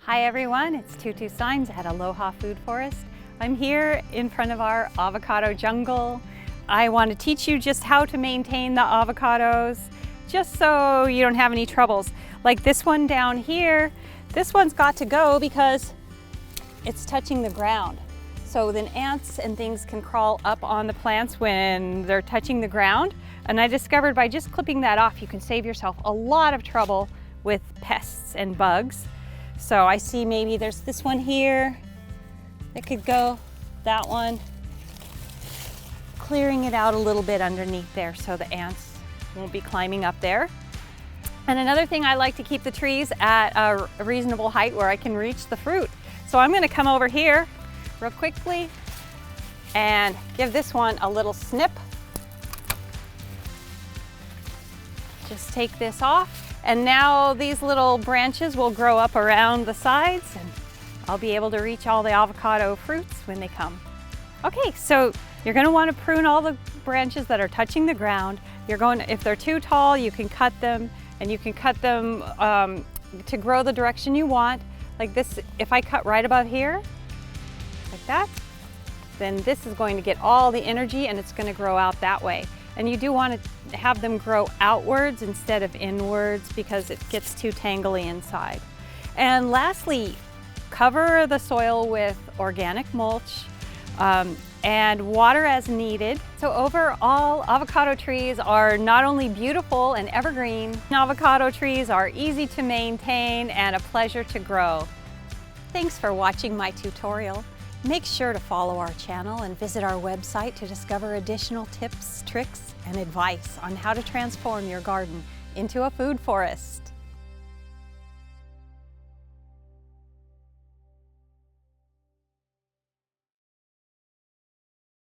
Hi everyone, it's Tutu Signs at Aloha Food Forest. I'm here in front of our avocado jungle. I want to teach you just how to maintain the avocados, just so you don't have any troubles. Like this one down here, this one's got to go because it's touching the ground. So then ants and things can crawl up on the plants when they're touching the ground. And I discovered by just clipping that off, you can save yourself a lot of trouble with pests and bugs. So I see maybe there's this one here that could go, that one. Clearing it out a little bit underneath there so the ants won't be climbing up there. And another thing, I like to keep the trees at a reasonable height where I can reach the fruit. So I'm gonna come over here real quickly and give this one a little snip. Just take this off. And now these little branches will grow up around the sides and I'll be able to reach all the avocado fruits when they come. Okay, so you're going to want to prune all the branches that are touching the ground. If they're too tall, you can cut them, and you can cut them to grow the direction you want. Like this, if I cut right above here, like that, then this is going to get all the energy and it's going to grow out that way. And you do want to have them grow outwards instead of inwards because it gets too tangly inside. And lastly, cover the soil with organic mulch and water as needed. So overall, avocado trees are not only beautiful and evergreen, avocado trees are easy to maintain and a pleasure to grow. Thanks for watching my tutorial. Make sure to follow our channel and visit our website to discover additional tips, tricks, and advice on how to transform your garden into a food forest.